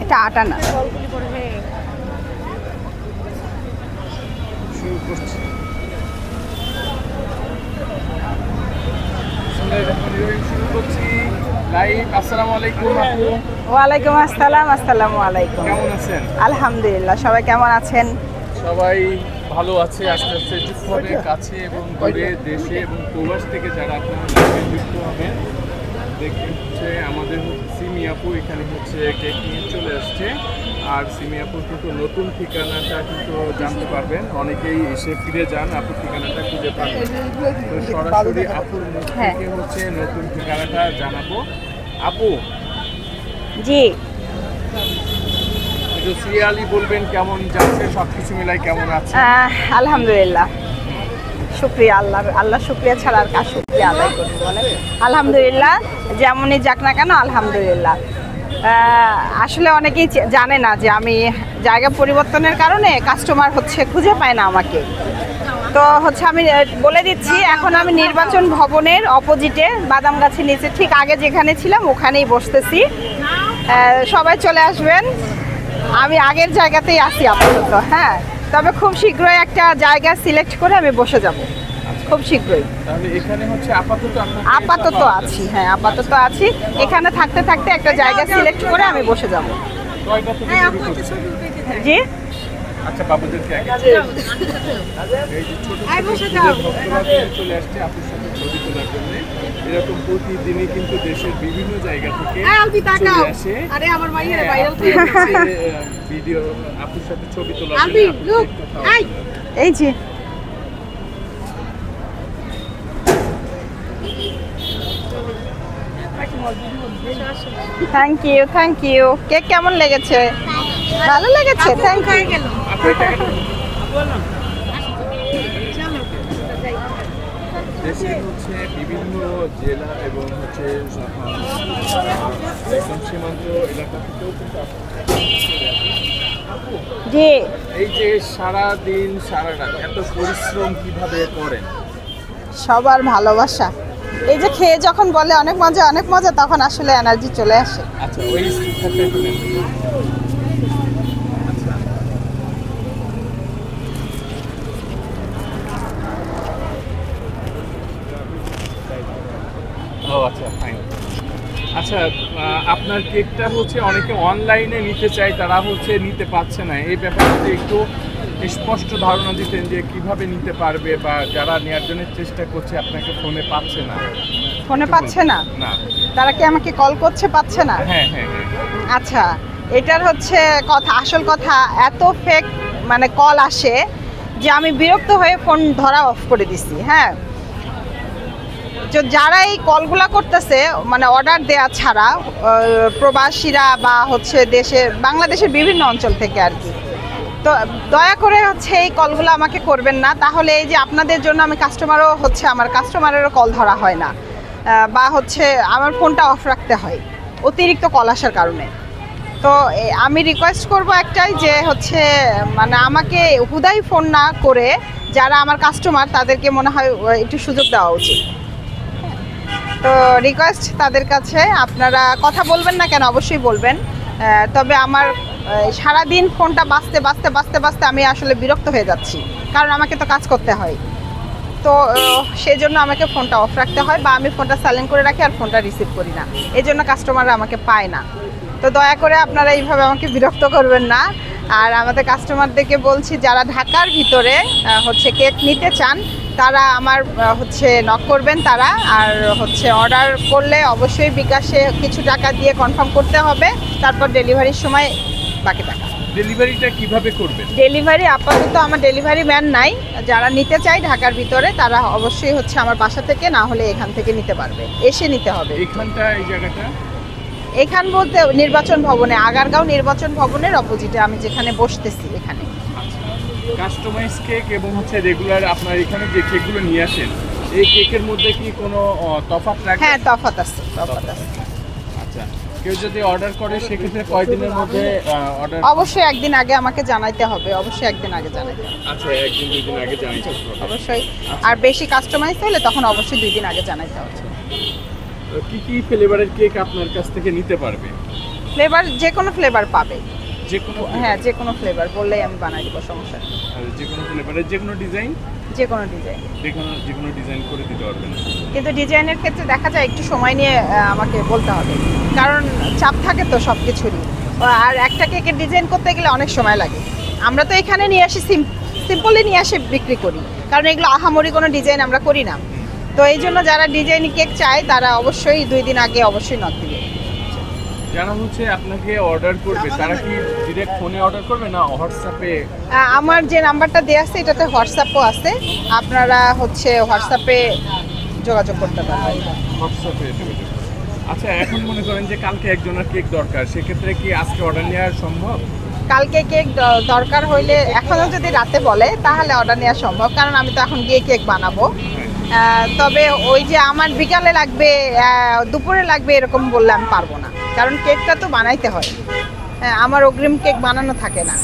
এটা আটা না। ওয়ালাইকুম আসসালাম। আসসালামু আলাইকুম। কেমন আছেন? আলহামদুলিল্লাহ। সবাই কেমন আছেন? সবাই ভালো আছে। আস্তে আস্তে যুক্ত হবে কাছে এবং দূরে, দেশে এবং প্রবাস থেকে যারা আপনারা যুক্ত হবেন। দেখতে হচ্ছে আমাদের সিমি আপু এখানে হচ্ছে কেক নিয়ে চলে আসছে। আর সিমি আপুর কিন্তু নতুন ঠিকানাটা কিন্তু জানতে পারবেন। অনেকেই এসে ফিরে যান, আপুর ঠিকানাটা খুঁজে পাবেন। তো সরাসরি আপুর মুখ থেকে হচ্ছে নতুন ঠিকানাটা জানাবো। আপু জি, একটু সিরিয়ালি বলবেন কেমন যাচ্ছে, সবকিছু মিলাই কেমন আছে? আলহামদুলিল্লাহ। শুক্রিয়া আল্লাহ শুক্রিয়া ছাড়া আর কার শুক্রিয়া আদায় করবো বলেন? আলহামদুলিল্লাহ, যেমনই যাক না কেন আলহামদুলিল্লাহ। আসলে অনেকেই জানে না যে আমি জায়গা পরিবর্তনের কারণে কাস্টমার হচ্ছে খুঁজে পায় না আমাকে। তো হচ্ছে আমি বলে দিচ্ছি, এখন আমি নির্বাচন ভবনের অপোজিটে বাদাম গাছের নিচে ঠিক আগে যেখানে ছিলাম ওখানেই বসতেছি। সবাই চলে আসবেন। আমি আগের জায়গাতেই আছি আপাতত। হ্যাঁ, তবে খুব শীঘ্রই একটা জায়গা সিলেক্ট করে আমি বসে যাব, খুব শীঘ্রই। তাহলে এখানে হচ্ছে আপাতত আছি। হ্যাঁ, আপাতত আছি। এখানে থাকতে থাকতে একটা জায়গা সিলেক্ট করে আমি বসে যাব। জি, আচ্ছা, বাবুদেরকে এই যে ছোট চলে আসছে আপুর সাথে ছবি তোলার জন্য। এরকম প্রতিদিনই কিন্তু দেশের বিভিন্ন জায়গা থেকে চলে আসে ভিডিও আপুর সাথে ছবি তোলার জন্য। এই যে থ্যাংক ইউ। কেক কেমন লেগেছে? ভালো লেগেছে, থ্যাংক ইউ। দেশের হচ্ছে বিভিন্ন জেলা এবং হচ্ছে একদম সীমান্ত এলাকা থেকেও কিন্তু জি, এই যে সারা দিন সারা রাত এত পরিশ্রম কিভাবে করেন? সবার ভালোবাসা। এই যে খেয়ে যখন বলে অনেক মজা, তখন আসলে এনার্জি চলে আসে। আচ্ছা, ওই স্টিকারটা একটু নেন। ও আচ্ছা, ফাইন। আচ্ছা, আপনার কেকটা হচ্ছে অনেকে অনলাইনে নিতে চায়, তারা হচ্ছে নিতে পারছে না। এই ব্যাপারে একটু স্পষ্ট ধারণা দিতেন যে কিভাবে নিতে পারবে, বা যারা নেওয়ার জন্য চেষ্টা করছে আপনাকে ফোনে পাচ্ছে না। ফোনে পাচ্ছে না? না, তারা কি আমাকে কল করছে, পাচ্ছে না? হ্যাঁ। আচ্ছা, এটার হচ্ছে আসল কথা, এত ফেক মানে কল আসে যে আমি বিরক্ত হয়ে ফোন ধরা অফ করে দিছি। হ্যাঁ, যারা এই কলগুলা করতেছে মানে অর্ডার দেয়া ছাড়া, প্রবাসীরা বা হচ্ছে বাংলাদেশের বিভিন্ন অঞ্চল থেকে আর কি। তো দয়া করে হচ্ছে এই কলগুলো আমাকে করবেন না। তাহলে এই যে আপনাদের জন্য আমি আমার কাস্টমারেরও কল ধরা হয় না, বা হচ্ছে আমার ফোনটা অফ রাখতে হয় অতিরিক্ত কল আসার কারণে। তো আমি রিকোয়েস্ট করব একটাই, যে হচ্ছে মানে আমাকে হুদাই ফোন না করে যারা আমার কাস্টমার তাদেরকে মনে হয় একটু সুযোগ দেওয়া উচিত। তো রিকোয়েস্ট তাদের কাছে, আপনারা কথা বলবেন না কেন, অবশ্যই বলবেন। তবে আমার সারাদিন ফোনটা বাজতে আমি আসলে বিরক্ত হয়ে যাচ্ছি, কারণ আমাকে তো কাজ করতে হয়। তো সেই জন্য আমাকে ফোনটা অফ রাখতে হয়, বা আমি ফোনটা সাইলেন্ট করে রাখি আর ফোনটা রিসিভ করি না। এই জন্য কাস্টমাররা আমাকে পায় না। তো দয়া করে আপনারা এইভাবে আমাকে বিরক্ত করবেন না। আর আমাদের কাস্টমারদেরকে বলছি, যারা ঢাকার ভিতরে হচ্ছে কেক নিতে চান তারা আমার হচ্ছে নক করবেন তারা। আর হচ্ছে অর্ডার করলে অবশ্যই বিকাশে কিছু টাকা দিয়ে কনফার্ম করতে হবে, তারপর ডেলিভারির সময় বাকি টাকা। ডেলিভারিটা কিভাবে করবেন? ডেলিভারি আপাতত আমার ডেলিভারি ম্যান নাই। যারা নিতে চায় ঢাকার ভিতরে তারা অবশ্যই হচ্ছে আমার বাসা থেকে, না হলে এখান থেকে নিতে পারবে, এসে নিতে হবে। এখানটা, এই জায়গাটা এখান বলতে নির্বাচন ভবনে, আগারগাঁও নির্বাচন ভবনের অপোজিটে আমি যেখানে বসতেছি এখানে। কাস্টমাইজ কেক এবং হচ্ছে রেগুলার আপনার এখানে যে কেকগুলো নিয়ে আসেন, এই কেকের মধ্যে কি কোনো তফাৎ রাখেন? হ্যাঁ, তফাৎ আছে। আচ্ছা, কেউ যদি অর্ডার করে সেক্ষেত্রে কয়দিনের মধ্যে অর্ডার? অবশ্যই একদিন আগে আমাকে জানাইতে হবে, অবশ্যই একদিন আগে জানাইতে হবে। আচ্ছা, একদিন দুদিন আগে জানাইতে হবে অবশ্যই। আর বেশি কাস্টমাইজ হলে তখন অবশ্যই 2 দিন আগে জানাইতে হবে। কি কি ফ্লেভারের কেক আপনার কাছ থেকে নিতে পারবে? ফ্লেভার যে কোনো ফ্লেভার পাবে। যে কোনো হ্যাঁ, যে কোনো ফ্লেভার বললেই আমি বানাই দিব, সমস্যা নেই। যে কোনো ফ্লেভারের যে কোনো ডিজাইন, যে কোনো ডিজাইন, যে কোনো ডিজাইন করে দিতে পারবেন। কিন্তু ডিজাইনের ক্ষেত্রে দেখা যায় একটু সময় নিয়ে আমাকে বলতে হবে, কারণ চাপ থাকে তো সব কিছুরই। আর একটা কেকের ডিজাইন করতে গেলে অনেক সময় লাগে। আমরা তো এখানে নিয়ে আসি সিম্পলি নিয়ে আসে বিক্রি করি, কারণ এগুলো আহামরি কোনো ডিজাইন আমরা করি না। তো এই জন্য যারা ডিজাইন কেক চায় তারা অবশ্যই 2 দিন আগে অবশ্যই নক দিবে। যারা হচ্ছে আপনাকে অর্ডার করবে তারা কি ডিরেক্ট ফোনে অর্ডার করবে না হোয়াটসঅ্যাপে? আমার যে নাম্বারটা দেওয়া আছে এটাতে হোয়াটসঅ্যাপও আছে, আপনারা হচ্ছে হোয়াটসঅ্যাপে যোগাযোগ করতে পারবেন। হোয়াটসঅ্যাপে যোগাযোগ। আচ্ছা, এখন মনে করেন যে কালকে একজনের কেক দরকার, সেক্ষেত্রে কি আজকে অর্ডার নেওয়া সম্ভব? কালকে কেক দরকার হইলে এখনও যদি রাতে বলে তাহলে অর্ডার নেওয়া সম্ভব, কারণ আমি তো এখন গিয়ে কেক বানাবো। তবে ওই যে আমার বিকালে লাগবে, দুপুরে লাগবে এরকম বললে আমি পারবো না, কারণ কেকটা তো বানাইতে হয়। আমার অগ্রিম কেক বানানো থাকে না।